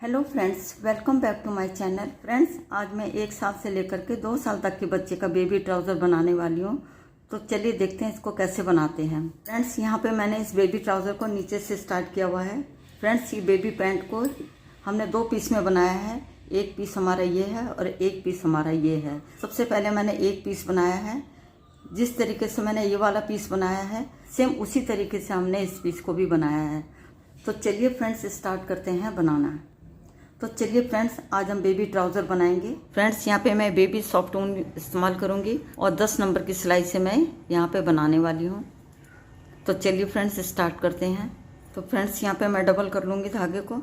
Hello friends, welcome back to my channel. Friends, आज मैं 1 साल से लेकर के 2 साल तक के बच्चे का बेबी ट्राउज़र बनाने वाली हूँ। तो चलिए देखते हैं इसको कैसे बनाते हैं। फ्रेंड्स, यहाँ पे मैंने इस बेबी ट्राउज़र को नीचे से स्टार्ट किया हुआ है। फ्रेंड्स, ये बेबी पैंट को हमने 2 पीस में बनाया है। एक पीस हमारा ये है और एक पीस हमारा ये है। सबसे पहले मैंने एक पीस बनाया है। जिस तरीके से मैंने ये वाला पीस बनाया है, सेम उसी तरीके से हमने इस पीस को भी बनाया है। तो चलिए फ्रेंड्स, स्टार्ट करते हैं बनाना। तो चलिए फ्रेंड्स, आज हम बेबी ट्राउज़र बनाएंगे। फ्रेंड्स, यहाँ पे मैं बेबी सॉफ्ट ऊन इस्तेमाल करूँगी और 10 नंबर की सिलाई से मैं यहाँ पे बनाने वाली हूँ। तो चलिए फ्रेंड्स, स्टार्ट करते हैं। तो फ्रेंड्स, यहाँ पे मैं डबल कर लूँगी धागे को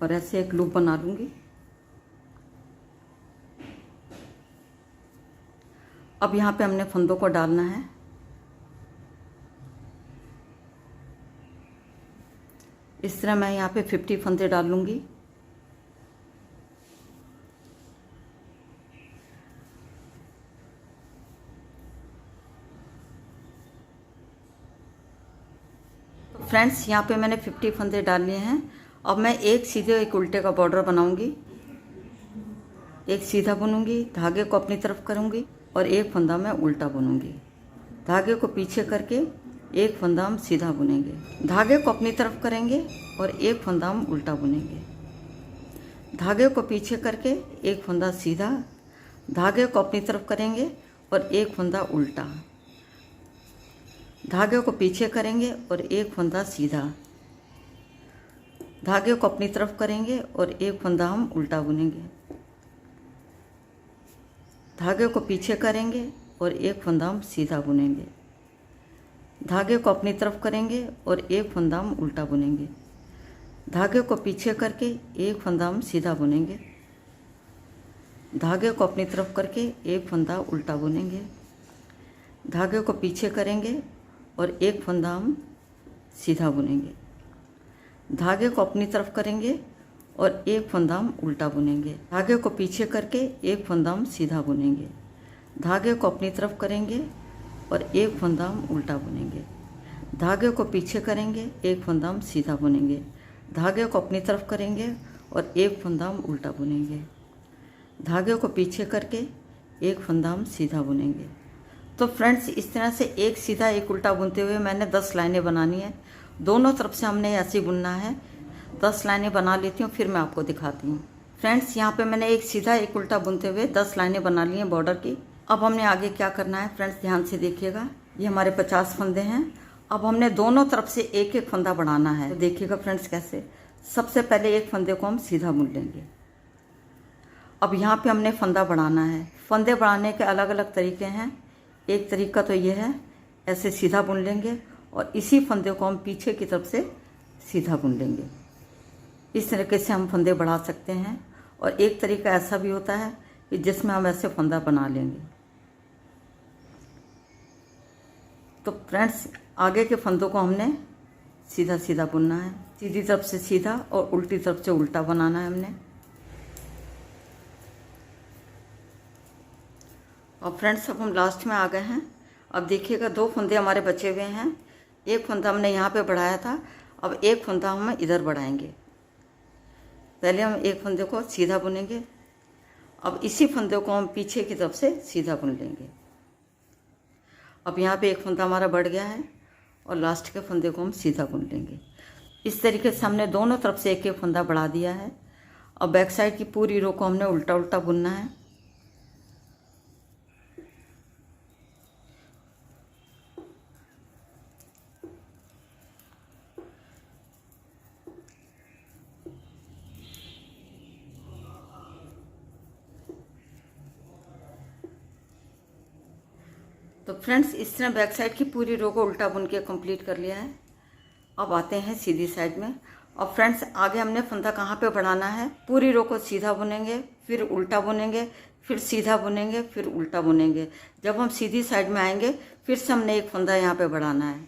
और ऐसे एक लूप बना लूँगी। अब यहाँ पे हमने फंदों को डालना है। इस तरह मैं यहाँ पे 50 फंदे डाल लूँगी। तो फ्रेंड्स, यहाँ पे मैंने 50 फंदे डाल लिए हैं। अब मैं एक सीधे एक उल्टे का बॉर्डर बनाऊँगी। एक सीधा बुनूँगी, धागे को अपनी तरफ करूँगी और एक फंदा मैं उल्टा बुनूँगी। धागे को पीछे करके एक फंदा हम सीधा बुनेंगे। धागे को अपनी तरफ करेंगे और एक फंदा हम उल्टा बुनेंगे। धागे को पीछे करके एक फंदा सीधा, धागे को अपनी तरफ करेंगे और एक फंदा उल्टा। धागे को पीछे करेंगे और एक फंदा सीधा, धागे को अपनी तरफ करेंगे और एक फंदा हम उल्टा बुनेंगे। धागे को पीछे करेंगे और एक फंदा हम सीधा बुनेंगे। धागे को अपनी तरफ करेंगे और एक फंदा हम उल्टा बुनेंगे। धागे को पीछे करके एक फंदा हम सीधा बुनेंगे। धागे को अपनी तरफ करके एक फंदा उल्टा बुनेंगे। धागे को पीछे करेंगे और एक फंदा हम सीधा बुनेंगे। धागे को अपनी तरफ करेंगे और एक फंदा हम उल्टा बुनेंगे। धागे को पीछे करके एक फंदा हम सीधा बुनेंगे। धागे को अपनी तरफ करेंगे और एक फंदा हम उल्टा बुनेंगे। धागे को पीछे करेंगे, एक फंदा हम सीधा बुनेंगे। धागे को अपनी तरफ करेंगे और एक फंदा हम उल्टा बुनेंगे। धागे को पीछे करके एक फंदा हम सीधा बुनेंगे। तो फ्रेंड्स, इस तरह से एक सीधा एक उल्टा बुनते हुए मैंने 10 लाइनें बनानी है। दोनों तरफ से हमने ऐसे बुनना है। 10 लाइनें बना लेती हूँ, फिर मैं आपको दिखाती हूँ। फ्रेंड्स, यहाँ पे मैंने एक सीधा एक उल्टा बुनते हुए 10 लाइनें बना ली हैं बॉर्डर की। अब हमने आगे क्या करना है फ्रेंड्स, ध्यान से देखिएगा। ये हमारे 50 फंदे हैं। अब हमने दोनों तरफ से एक एक फंदा बढ़ाना है। तो देखिएगा फ्रेंड्स कैसे। सबसे पहले एक फंदे को हम सीधा बुन लेंगे। अब यहाँ पे हमने फंदा बढ़ाना है। फंदे बढ़ाने के अलग अलग तरीके हैं। एक तरीका तो ये है, ऐसे सीधा बुन लेंगे और इसी फंदे को हम पीछे की तरफ से सीधा बुन लेंगे। इस तरीके से हम फंदे बढ़ा सकते हैं। और एक तरीका ऐसा भी होता है कि जिसमें हम ऐसे फंदा बना लेंगे। तो फ्रेंड्स, आगे के फंदों को हमने सीधा सीधा बुनना है। सीधी तरफ से सीधा और उल्टी तरफ से उल्टा बनाना है हमने। और फ्रेंड्स, अब हम लास्ट में आ गए हैं। अब देखिएगा, 2 फंदे हमारे बचे हुए हैं। एक फंदा हमने यहाँ पे बढ़ाया था, अब एक फंदा हम इधर बढ़ाएंगे। पहले हम एक फंदे को सीधा बुनेंगे, अब इसी फंदे को हम पीछे की तरफ से सीधा बुन लेंगे। अब यहाँ पे एक फंदा हमारा बढ़ गया है और लास्ट के फंदे को हम सीधा बुन लेंगे। इस तरीके से हमने दोनों तरफ से एक एक फंदा बढ़ा दिया है। अब बैक साइड की पूरी रो को हमने उल्टा उल्टा बुनना है। तो फ्रेंड्स, इस तरह बैक साइड की पूरी रो को उल्टा बुन के कंप्लीट कर लिया है। अब आते हैं सीधी साइड में। और फ्रेंड्स, आगे हमने फंदा कहाँ पे बढ़ाना है, पूरी रो को सीधा बुनेंगे, फिर उल्टा बुनेंगे, फिर सीधा बुनेंगे, फिर उल्टा बुनेंगे। जब हम सीधी साइड में आएंगे, फिर से हमने एक फंदा यहाँ पे बढ़ाना है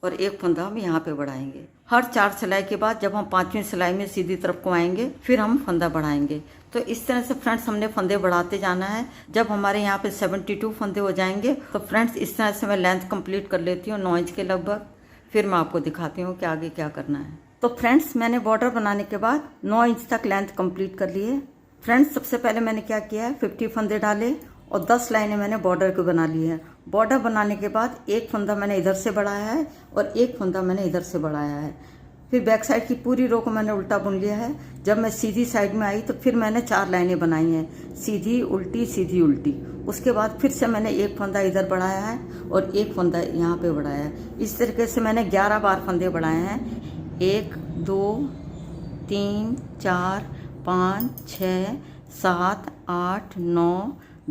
और एक फंदा हम यहाँ पे बढ़ाएंगे। हर 4 सिलाई के बाद जब हम 5वीं सिलाई में सीधी तरफ को आएंगे, फिर हम फंदा बढ़ाएंगे। तो इस तरह से फ्रेंड्स हमने फंदे बढ़ाते जाना है। जब हमारे यहाँ पे 72 फंदे हो जाएंगे, तो फ्रेंड्स इस तरह से मैं लेंथ कंप्लीट कर लेती हूँ 9 इंच के लगभग। फिर मैं आपको दिखाती हूँ कि आगे क्या करना है। तो फ्रेंड्स मैंने बॉर्डर बनाने के बाद 9 इंच तक लेंथ कंप्लीट कर ली है। फ्रेंड्स सबसे पहले मैंने क्या किया है, 50 फंदे डाले और 10 लाइनें मैंने बॉर्डर को बना ली है। बॉर्डर बनाने के बाद एक फंदा मैंने इधर से बढ़ाया है और एक फंदा मैंने इधर से बढ़ाया है। फिर बैक साइड की पूरी रो को मैंने उल्टा बुन लिया है। जब मैं सीधी साइड में आई तो फिर मैंने 4 लाइनें बनाई हैं, सीधी उल्टी सीधी उल्टी। उसके बाद फिर से मैंने एक फंदा इधर बढ़ाया है और एक फंदा यहाँ पे बढ़ाया है। इस तरीके से मैंने 11 बार फंदे बढ़ाए हैं। 1 2 3 4 5 6 7 8 9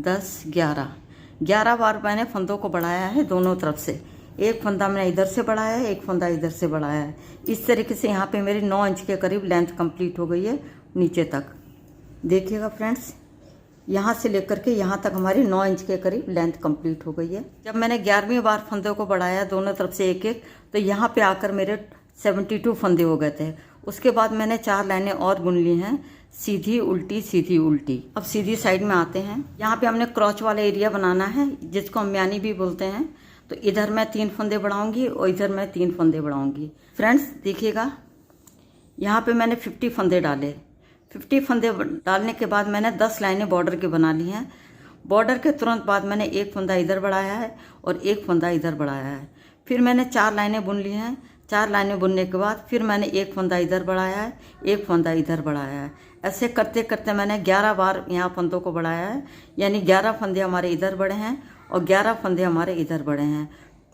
10 11 बार मैंने फंदों को बढ़ाया है दोनों तरफ से। एक फंदा मैंने इधर से बढ़ाया है, एक फंदा इधर से बढ़ाया है। इस तरीके से यहाँ पे मेरी 9 इंच के करीब लेंथ कंप्लीट हो गई है नीचे तक। देखिएगा फ्रेंड्स, यहाँ से लेकर के यहाँ तक हमारी 9 इंच के करीब लेंथ कंप्लीट हो गई है। जब मैंने 11वीं बार फंदे को बढ़ाया दोनों तरफ से एक एक, तो यहाँ पे आकर मेरे 72 फंदे हो गए थे। उसके बाद मैंने 4 लाइनें और बुन ली हैं, सीधी उल्टी सीधी उल्टी। अब सीधी साइड में आते हैं। यहाँ पे हमने क्रॉच वाला एरिया बनाना है जिसको हम म्यानी भी बोलते हैं। तो इधर मैं 3 फंदे बढ़ाऊंगी और इधर मैं 3 फंदे बढ़ाऊंगी। फ्रेंड्स देखिएगा, यहाँ पे मैंने 50 फंदे डाले। 50 फंदे डालने के बाद मैंने 10 लाइनें बॉर्डर के बना ली हैं। बॉर्डर के तुरंत बाद मैंने एक फंदा इधर बढ़ाया है और एक फंदा इधर बढ़ाया है। फिर मैंने 4 लाइनें बुन ली हैं। 4 लाइनें बुनने के बाद फिर मैंने एक फंदा इधर बढ़ाया है, एक फंदा इधर बढ़ाया है। ऐसे करते करते मैंने 11 बार यहाँ फंदों को बढ़ाया है, यानी 11 फंदे हमारे इधर बढ़े हैं और 11 फंदे हमारे इधर बढ़े हैं।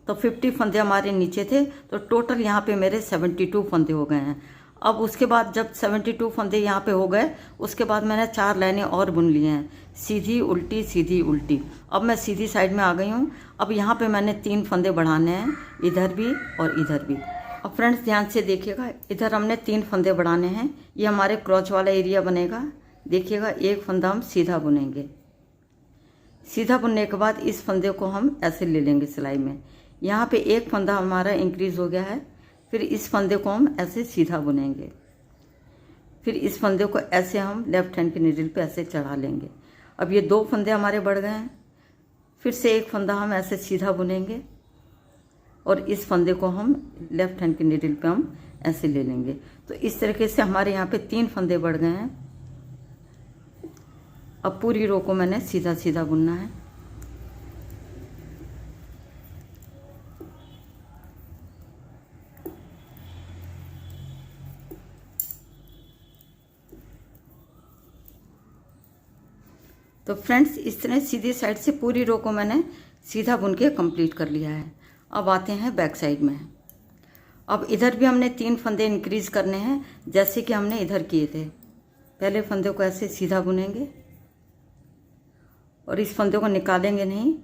तो 50 फंदे हमारे नीचे थे, तो टोटल यहाँ पे मेरे 72 फंदे हो गए हैं। अब उसके बाद जब 72 फंदे यहाँ पे हो गए, उसके बाद मैंने 4 लाइनें और बुन ली हैं, सीधी उल्टी सीधी उल्टी। अब मैं सीधी साइड में आ गई हूँ। अब यहाँ पे मैंने 3 फंदे बढ़ाने हैं, इधर भी और इधर भी। अब फ्रेंड्स ध्यान से देखिएगा, इधर हमने 3 फंदे बढ़ाने हैं। ये हमारे क्रॉच वाला एरिया बनेगा। देखिएगा, एक फंदा हम सीधा बुनेंगे। सीधा बुनने के बाद इस फंदे को हम ऐसे ले लेंगे सिलाई में। यहाँ पे एक फंदा हमारा इंक्रीज हो गया है। फिर इस फंदे को हम ऐसे सीधा बुनेंगे। फिर इस फंदे को ऐसे हम लेफ्ट हैंड की नीडल पे ऐसे चढ़ा लेंगे। अब ये 2 फंदे हमारे बढ़ गए हैं। फिर से एक फंदा हम ऐसे सीधा बुनेंगे और इस फंदे को हम लेफ्ट हैंड की नीडल पे हम ऐसे ले लेंगे। तो इस तरीके से हमारे यहाँ पे 3 फंदे बढ़ गए हैं। अब पूरी रो को मैंने सीधा सीधा बुनना है। तो फ्रेंड्स इस तरह सीधी साइड से पूरी रो को मैंने सीधा बुन के कंप्लीट कर लिया है। अब आते हैं बैक साइड में। अब इधर भी हमने 3 फंदे इंक्रीज करने हैं, जैसे कि हमने इधर किए थे। पहले फंदे को ऐसे सीधा बुनेंगे और इस फंदे को निकालेंगे नहीं,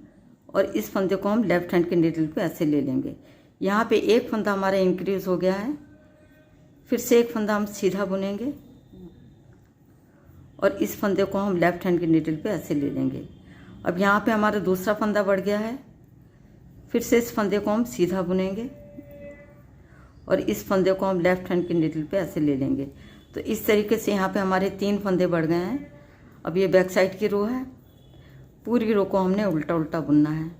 और इस फंदे को हम लेफ्ट हैंड के नीडल पे ऐसे ले लेंगे। यहाँ पे एक फंदा हमारा इंक्रीज हो गया है। फिर से एक फंदा हम सीधा बुनेंगे और इस फंदे को हम लेफ्ट हैंड के नीडल पे ऐसे ले लेंगे। अब यहाँ पे हमारा दूसरा फंदा बढ़ गया है। फिर से इस फंदे को हम सीधा बुनेंगे और इस फंदे को हम लेफ्ट हैंड के नीडल पे ऐसे ले लेंगे। तो इस तरीके से यहाँ पे हमारे 3 फंदे बढ़ गए हैं। अब ये बैक साइड की रो है। पूरी रो को हमने उल्टा उल्टा बुनना है।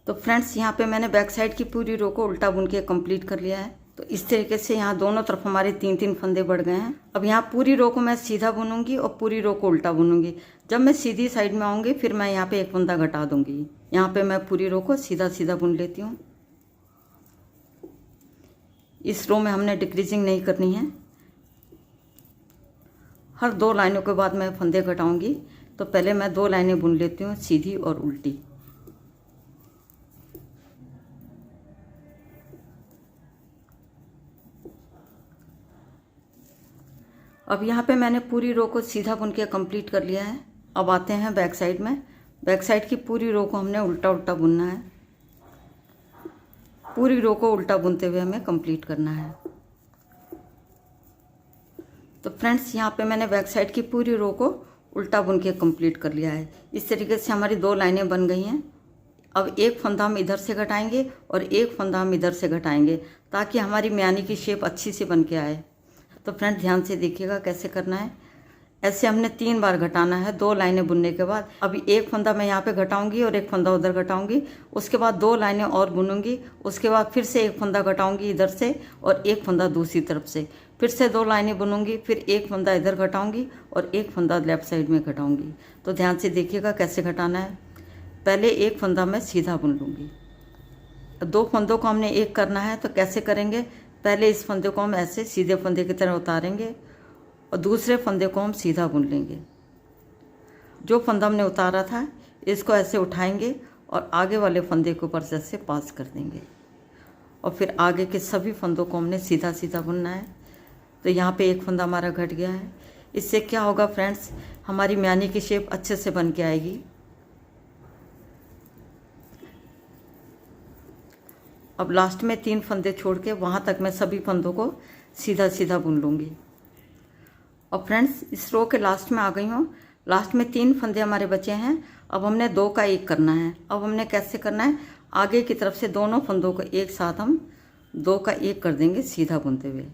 तो फ्रेंड्स यहाँ पे मैंने बैक साइड की पूरी रो को उल्टा बुन के कंप्लीट कर लिया है। तो इस तरीके से यहाँ दोनों तरफ हमारे 3-3 फंदे बढ़ गए हैं। अब यहाँ पूरी रो को मैं सीधा बुनूंगी और पूरी रो को उल्टा बुनूंगी। जब मैं सीधी साइड में आऊँगी फिर मैं यहाँ पे एक फंदा घटा दूंगी। यहाँ पे मैं पूरी रो को सीधा सीधा बुन लेती हूँ। इस रो में हमने डिक्रीजिंग नहीं करनी है। हर 2 लाइनों के बाद मैं फंदे घटाऊंगी। तो पहले मैं 2 लाइनें बुन लेती हूँ, सीधी और उल्टी। अब यहाँ पे मैंने पूरी रो को सीधा बुन के कंप्लीट कर लिया है। अब आते हैं बैक साइड में। बैक साइड की पूरी रो को हमने उल्टा उल्टा बुनना है। पूरी रो को उल्टा बुनते हुए हमें कंप्लीट करना है। तो फ्रेंड्स यहाँ पे मैंने बैक साइड की पूरी रो को उल्टा बुन के कंप्लीट कर लिया है। इस तरीके से हमारी 2 लाइनें बन गई हैं। अब एक फंदा हम इधर से घटाएंगे और एक फंदा हम इधर से घटाएंगे ताकि हमारी म्यानी की शेप अच्छी से बन के आए। तो फ्रेंड्स ध्यान से देखिएगा कैसे करना है। ऐसे हमने 3 बार घटाना है 2 लाइनें बुनने के बाद। अभी एक फंदा मैं यहाँ पे घटाऊंगी और एक फंदा उधर घटाऊंगी, उसके बाद 2 लाइनें और बुनूंगी, उसके बाद फिर से एक फंदा घटाऊंगी इधर से और एक फंदा दूसरी तरफ से, फिर से 2 लाइनें बुनूंगी, फिर एक फंदा इधर घटाऊंगी और एक फंदा लेफ्ट साइड में घटाऊंगी। तो ध्यान से देखिएगा कैसे घटाना है। पहले एक फंदा मैं सीधा बुन लूँगी। 2 फंदों को हमने एक करना है, तो कैसे करेंगे? पहले इस फंदे को हम ऐसे सीधे फंदे की तरह उतारेंगे और दूसरे फंदे को हम सीधा बुन लेंगे। जो फंदा हमने उतारा था इसको ऐसे उठाएंगे और आगे वाले फंदे के ऊपर से ऐसे पास कर देंगे और फिर आगे के सभी फंदों को हमने सीधा सीधा बुनना है। तो यहाँ पे एक फंदा हमारा घट गया है। इससे क्या होगा फ्रेंड्स, हमारी म्यानी की शेप अच्छे से बन के आएगी। अब लास्ट में 3 फंदे छोड़ के वहाँ तक मैं सभी फंदों को सीधा सीधा बुन लूँगी। और फ्रेंड्स इस रो के लास्ट में आ गई हूँ। लास्ट में 3 फंदे हमारे बचे हैं। अब हमने 2 का 1 करना है। अब हमने कैसे करना है? आगे की तरफ से दोनों फंदों को एक साथ हम 2 का 1 कर देंगे सीधा बुनते हुए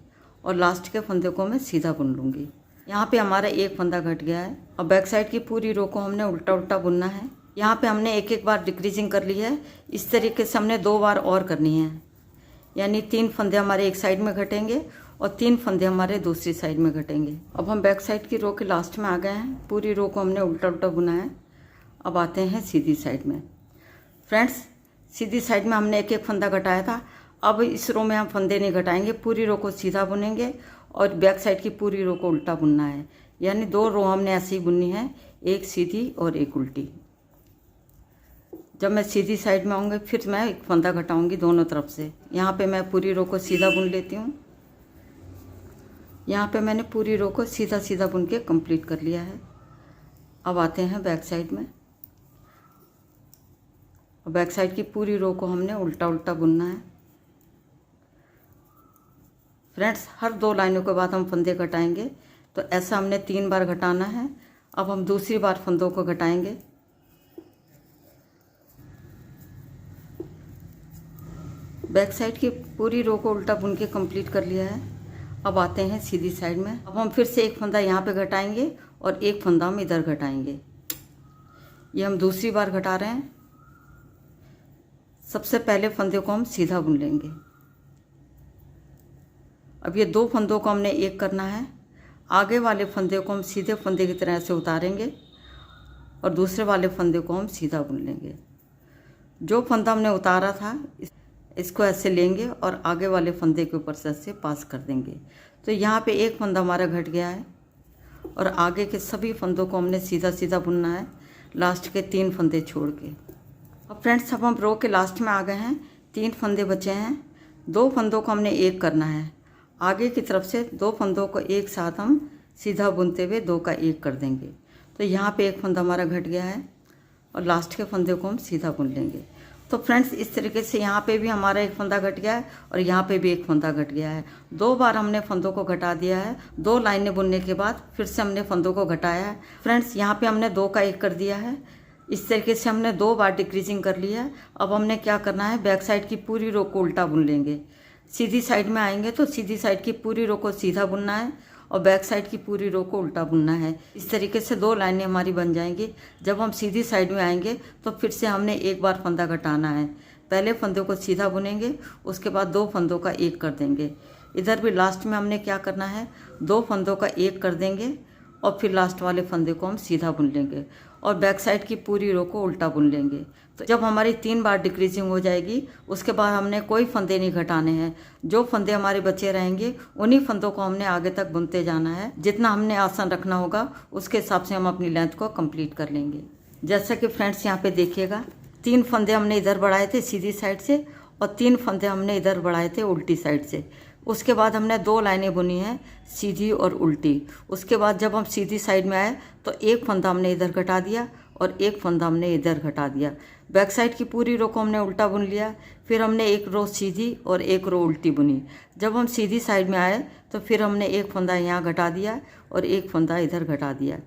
और लास्ट के फंदे को मैं सीधा बुन लूँगी। यहाँ पे हमारा एक फंदा घट गया है। अब बैक साइड की पूरी रो को हमने उल्टा उल्टा बुनना है। यहाँ पे हमने एक एक बार डिक्रीजिंग कर ली है। इस तरीके से हमने 2 बार और करनी है, यानी 3 फंदे हमारे एक साइड में घटेंगे और 3 फंदे हमारे दूसरी साइड में घटेंगे। अब हम बैक साइड की रो के लास्ट में आ गए हैं। पूरी रो को हमने उल्टा उल्टा बुना है। अब आते हैं सीधी साइड में। फ्रेंड्स सीधी साइड में हमने एक एक फंदा घटाया था। अब इस रो में हम फंदे नहीं घटाएंगे, पूरी रो को सीधा बुनेंगे और बैक साइड की पूरी रो को उल्टा बुनना है। यानी 2 रो हमने ऐसे ही बुननी है, एक सीधी और एक उल्टी। जब मैं सीधी साइड में आऊँगी फिर मैं एक फंदा घटाऊँगी दोनों तरफ से। यहाँ पे मैं पूरी रो को सीधा बुन लेती हूँ। यहाँ पे मैंने पूरी रो को सीधा सीधा बुन के कंप्लीट कर लिया है। अब आते हैं बैक साइड में। बैक साइड की पूरी रो को हमने उल्टा उल्टा बुनना है। फ्रेंड्स हर 2 लाइनों के बाद हम फंदे घटाएंगे, तो ऐसा हमने 3 बार घटाना है। अब हम दूसरी बार फंदों को घटाएंगे। बैक साइड की पूरी रो को उल्टा बुन के कंप्लीट कर लिया है। अब आते हैं सीधी साइड में। अब हम फिर से एक फंदा यहाँ पे घटाएंगे और एक फंदा हम इधर घटाएंगे। ये हम दूसरी बार घटा रहे हैं। सबसे पहले फंदे को हम सीधा बुन लेंगे। अब ये 2 फंदों को हमने एक करना है। आगे वाले फंदे को हम सीधे फंदे की तरह से उतारेंगे और दूसरे वाले फंदे को हम सीधा बुन लेंगे। जो फंदा हमने उतारा था इसको ऐसे लेंगे और आगे वाले फंदे के ऊपर से ऐसे पास कर देंगे। तो यहाँ पे एक फंदा हमारा घट गया है और आगे के सभी फंदों को हमने सीधा सीधा बुनना है, लास्ट के 3 फंदे छोड़ के। अब फ्रेंड्स अब हम रो के लास्ट में आ गए हैं। 3 फंदे बचे हैं। 2 फंदों को हमने एक करना है। आगे की तरफ से 2 फंदों को एक साथ हम सीधा बुनते हुए 2 का 1 कर देंगे। तो यहाँ पे एक फंदा हमारा घट गया है और लास्ट के फंदे को हम सीधा बुन लेंगे। तो फ्रेंड्स इस तरीके से यहाँ पे भी हमारा एक फंदा घट गया है और यहाँ पे भी एक फंदा घट गया है। 2 बार हमने फंदों को घटा दिया है। 2 लाइनें बुनने के बाद फिर से हमने फंदों को घटाया है। फ्रेंड्स यहाँ पे हमने 2 का 1 कर दिया है। इस तरीके से हमने 2 बार डिक्रीजिंग कर ली है। अब हमने क्या करना है, बैक साइड की पूरी रो को उल्टा बुन लेंगे। सीधी साइड में आएंगे तो सीधी साइड की पूरी रो को सीधा बुनना है और बैक साइड की पूरी रो को उल्टा बुनना है। इस तरीके से 2 लाइनें हमारी बन जाएंगी। जब हम सीधी साइड में आएंगे तो फिर से हमने एक बार फंदा घटाना है। पहले फंदे को सीधा बुनेंगे, उसके बाद 2 फंदों का 1 कर देंगे। इधर भी लास्ट में हमने क्या करना है, 2 फंदों का 1 कर देंगे और फिर लास्ट वाले फंदे को हम सीधा बुन लेंगे और बैक साइड की पूरी रो को उल्टा बुन लेंगे। तो जब हमारी 3 बार डिक्रीजिंग हो जाएगी उसके बाद हमने कोई फंदे नहीं घटाने हैं। जो फंदे हमारे बचे रहेंगे उन्हीं फंदों को हमने आगे तक बुनते जाना है। जितना हमने आसन रखना होगा उसके हिसाब से हम अपनी लेंथ को कंप्लीट कर लेंगे। जैसा कि फ्रेंड्स यहाँ पे देखिएगा, 3 फंदे हमने इधर बढ़ाए थे सीधी साइड से और 3 फंदे हमने इधर बढ़ाए थे उल्टी साइड से। उसके बाद हमने 2 लाइनें बुनी हैं सीधी और उल्टी। उसके बाद जब हम सीधी साइड में आए तो एक फंदा हमने इधर घटा दिया और एक फंदा हमने इधर घटा दिया। बैक साइड की पूरी रो को हमने उल्टा बुन लिया। फिर हमने एक रो सीधी और एक रो उल्टी बुनी। जब हम सीधी साइड में आए तो फिर हमने एक फंदा यहाँ घटा दिया और एक फंदा इधर घटा दिया।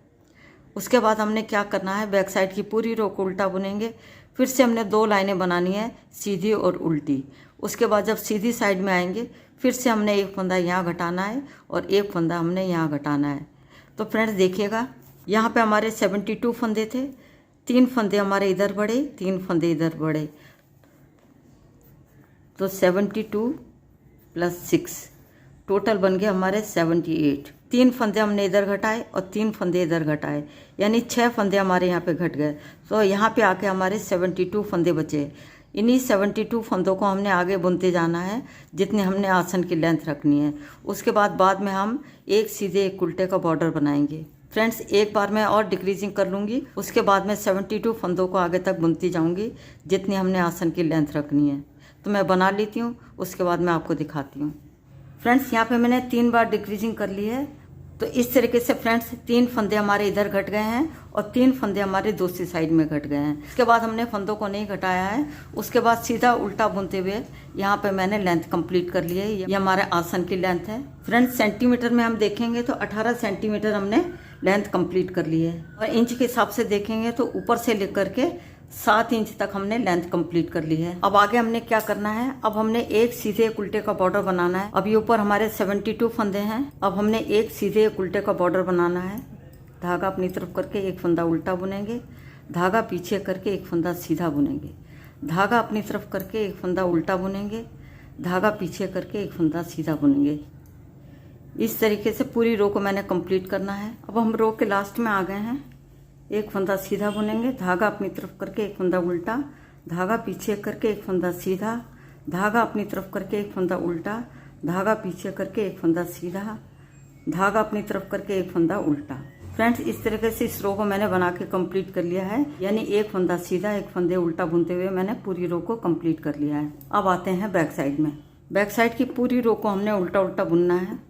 उसके बाद हमने क्या करना है, बैक साइड की पूरी रो को उल्टा बुनेंगे। फिर से हमने 2 लाइनें बनानी है, सीधी और उल्टी। उसके बाद जब सीधी साइड में आएंगे फिर से हमने एक फंदा यहाँ घटाना है और एक फंदा हमने यहाँ घटाना है। तो फ्रेंड्स देखिएगा, यहाँ पे हमारे 72 फंदे थे, 3 फंदे हमारे इधर बढ़े, 3 फंदे इधर बढ़े, तो 72 + 6 टोटल बन गए हमारे 78। 3 फंदे हमने इधर घटाए और 3 फंदे इधर घटाए, यानी 6 फंदे हमारे यहाँ पे घट गए। तो यहाँ पे आके हमारे 72 फंदे बचे। इन्हीं 72 फंदों को हमने आगे बुनते जाना है जितने हमने आसन की लेंथ रखनी है। उसके बाद में हम एक सीधे एक उल्टे का बॉर्डर बनाएंगे। फ्रेंड्स एक बार मैं और डिक्रीजिंग कर लूँगी, उसके बाद मैं 72 फंदों को आगे तक बुनती जाऊँगी जितनी हमने आसन की लेंथ रखनी है। तो मैं बना लेती हूँ, उसके बाद मैं आपको दिखाती हूँ। फ्रेंड्स यहाँ पे मैंने 3 बार डिक्रीजिंग कर ली है। तो इस तरीके से फ्रेंड्स 3 फंदे हमारे इधर घट गए हैं और 3 फंदे हमारे दूसरी साइड में घट गए हैं। इसके बाद हमने फंदों को नहीं घटाया है। उसके बाद सीधा उल्टा बुनते हुए यहाँ पे मैंने लेंथ कंप्लीट कर ली है। ये हमारे आसन की लेंथ है। फ्रेंड्स सेंटीमीटर में हम देखेंगे तो 18 सेंटीमीटर हमने लेंथ कंप्लीट कर ली है और इंच के हिसाब से देखेंगे तो ऊपर से लेकर के 7 इंच तक हमने लेंथ कंप्लीट कर ली है। अब आगे हमने क्या करना है, अब हमने एक सीधे एक उल्टे का बॉर्डर बनाना है। अब ये ऊपर हमारे 72 फंदे हैं। अब हमने एक सीधे एक उल्टे का बॉर्डर बनाना है। धागा अपनी तरफ करके एक फंदा उल्टा बुनेंगे, धागा पीछे करके एक फंदा सीधा बुनेंगे, धागा अपनी तरफ करके एक फंदा उल्टा बुनेंगे, धागा पीछे करके एक फंदा सीधा बुनेंगे। इस तरीके से पूरी रो को मैंने कंप्लीट करना है। अब हम रो के लास्ट में आ गए हैं। एक फंदा सीधा बुनेंगे, धागा अपनी तरफ करके एक फंदा उल्टा, धागा पीछे करके एक फंदा सीधा, धागा अपनी तरफ करके एक फंदा उल्टा, धागा पीछे करके एक फंदा सीधा, धागा अपनी तरफ करके एक फंदा उल्टा। फ्रेंड्स इस तरीके से इस रो को मैंने बना के कंप्लीट कर लिया है, यानी एक फंदा सीधा एक फंदे उल्टा बुनते हुए मैंने पूरी रो को कंप्लीट कर लिया है। अब आते हैं बैक साइड में। बैक साइड की पूरी रो को हमने उल्टा उल्टा बुनना है।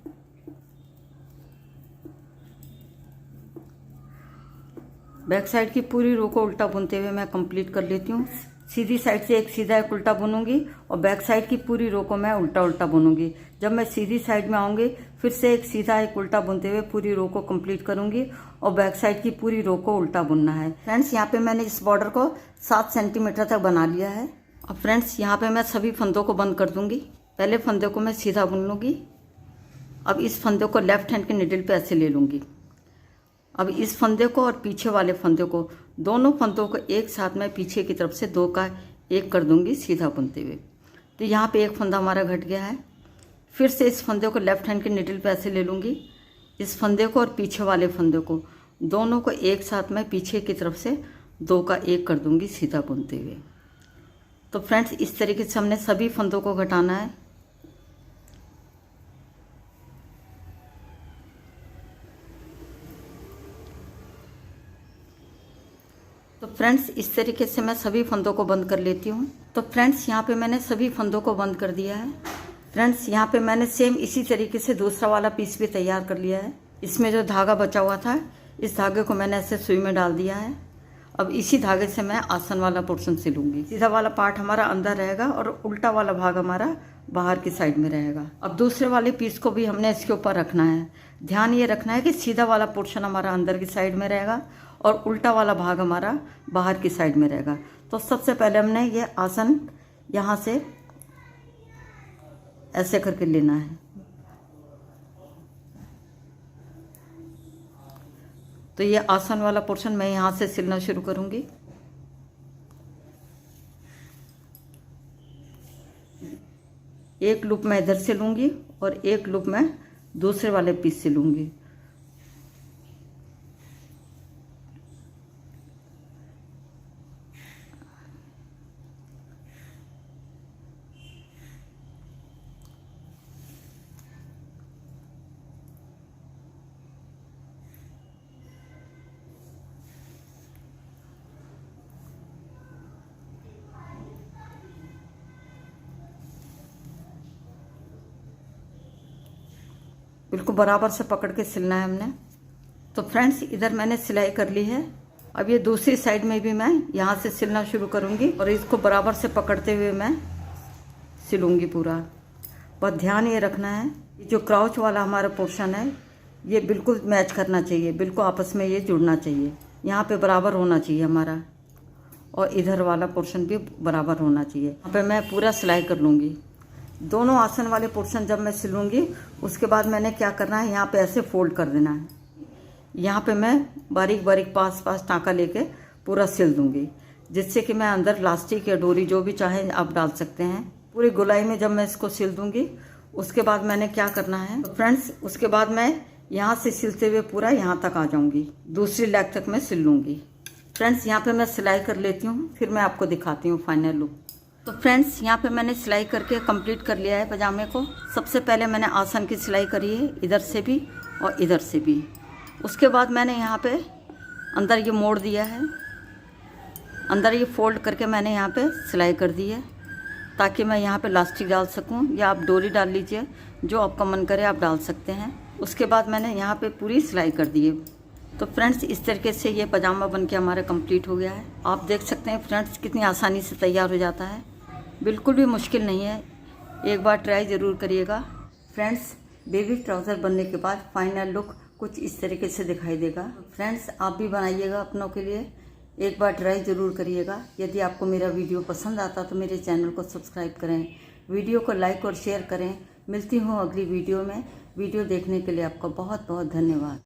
बैक साइड की पूरी रो को उल्टा बुनते हुए मैं कंप्लीट कर लेती हूँ। सीधी साइड से एक सीधा एक उल्टा बुनूंगी और बैक साइड की पूरी रो को मैं उल्टा उल्टा बुनूंगी। जब मैं सीधी साइड में आऊंगी फिर से एक सीधा एक उल्टा बुनते हुए पूरी रो को कंप्लीट करूंगी और बैक साइड की पूरी रो को उल्टा बुनना है। फ्रेंड्स यहाँ पे मैंने इस बॉर्डर को 7 सेंटीमीटर तक बना लिया है। अब फ्रेंड्स यहाँ पे मैं सभी फंदों को बंद कर दूंगी। पहले फंदे को मैं सीधा बुन लूंगी। अब इस फंदे को लेफ्ट हैंड के निडल पे ऐसे ले लूंगी। अब इस फंदे को और पीछे वाले फंदे को, दोनों फंदों को एक साथ में पीछे की तरफ से 2 का 1 कर दूंगी सीधा बुनते हुए। तो यहाँ पे एक फंदा हमारा घट गया है। फिर से इस फंदे को लेफ्ट हैंड के निडल पे ऐसे ले लूँगी। इस फंदे को और पीछे वाले फंदे को, दोनों को एक साथ में पीछे की तरफ से 2 का 1 कर दूंगी सीधा बुनते हुए। तो फ्रेंड्स इस तरीके से हमने सभी फंदों को घटाना है। तो फ्रेंड्स इस तरीके से मैं सभी फंदों को बंद कर लेती हूँ। तो फ्रेंड्स यहाँ पे मैंने सभी फंदों को बंद कर दिया है। फ्रेंड्स यहाँ पे मैंने सेम इसी तरीके से दूसरा वाला पीस भी तैयार कर लिया है। इसमें जो धागा बचा हुआ था, इस धागे को मैंने ऐसे सुई में डाल दिया है। अब इसी धागे से मैं आसन वाला पोर्शन सिलूंगी। सीधा वाला पार्ट हमारा अंदर रहेगा और उल्टा वाला भाग हमारा बाहर की साइड में रहेगा। अब दूसरे वाले पीस को भी हमने इसके ऊपर रखना है। ध्यान ये रखना है कि सीधा वाला पोर्शन हमारा अंदर की साइड में रहेगा और उल्टा वाला भाग हमारा बाहर की साइड में रहेगा। तो सबसे पहले हमने ये आसन यहाँ से ऐसे करके लेना है। तो ये आसन वाला पोर्शन मैं यहाँ से सिलना शुरू करूँगी। एक लूप मैं इधर से लूँगी और एक लूप मैं दूसरे वाले पीस से लूँगी। बिल्कुल बराबर से पकड़ के सिलना है हमने। तो फ्रेंड्स इधर मैंने सिलाई कर ली है। अब ये दूसरी साइड में भी मैं यहाँ से सिलना शुरू करूँगी और इसको बराबर से पकड़ते हुए मैं सिलूँगी पूरा। बस ध्यान ये रखना है, जो क्राउच वाला हमारा पोर्शन है ये बिल्कुल मैच करना चाहिए, बिल्कुल आपस में ये जुड़ना चाहिए, यहाँ पे बराबर होना चाहिए हमारा। और इधर वाला पोर्शन भी बराबर होना चाहिए। यहाँ पे मैं पूरा सिलाई कर लूँगी। दोनों आसन वाले पोर्शन जब मैं सिलूँगी उसके बाद मैंने क्या करना है, यहाँ पे ऐसे फोल्ड कर देना है। यहाँ पे मैं बारीक बारीक पास टाँका लेके पूरा सिल दूँगी, जिससे कि मैं अंदर इलास्टिक या डोरी जो भी चाहे आप डाल सकते हैं। पूरी गोलाई में जब मैं इसको सिल दूँगी उसके बाद मैंने क्या करना है, तो फ्रेंड्स उसके बाद मैं यहाँ से सिलते हुए पूरा यहाँ तक आ जाऊँगी, दूसरी लेग तक मैं सिल लूँगी। फ्रेंड्स यहाँ पे मैं सिलाई कर लेती हूँ, फिर मैं आपको दिखाती हूँ फाइनल लुक। तो फ्रेंड्स यहाँ पे मैंने सिलाई करके कंप्लीट कर लिया है पजामे को। सबसे पहले मैंने आसन की सिलाई करी है, इधर से भी और इधर से भी। उसके बाद मैंने यहाँ पे अंदर ये मोड़ दिया है, अंदर ये फोल्ड करके मैंने यहाँ पे सिलाई कर दी है, ताकि मैं यहाँ पे इलास्टिक डाल सकूँ, या आप डोरी डाल लीजिए, जो आपका मन करे आप डाल सकते हैं। उसके बाद मैंने यहाँ पे पूरी सिलाई कर दी है। तो फ्रेंड्स इस तरीके से ये पजामा बनके हमारा कंप्लीट हो गया है। आप देख सकते हैं फ्रेंड्स कितनी आसानी से तैयार हो जाता है, बिल्कुल भी मुश्किल नहीं है। एक बार ट्राई ज़रूर करिएगा। फ्रेंड्स बेबी ट्राउज़र बनने के बाद फाइनल लुक कुछ इस तरीके से दिखाई देगा। फ्रेंड्स आप भी बनाइएगा अपनों के लिए, एक बार ट्राई ज़रूर करिएगा। यदि आपको मेरा वीडियो पसंद आता तो मेरे चैनल को सब्सक्राइब करें, वीडियो को लाइक और शेयर करें। मिलती हूँ अगली वीडियो में। वीडियो देखने के लिए आपका बहुत बहुत धन्यवाद।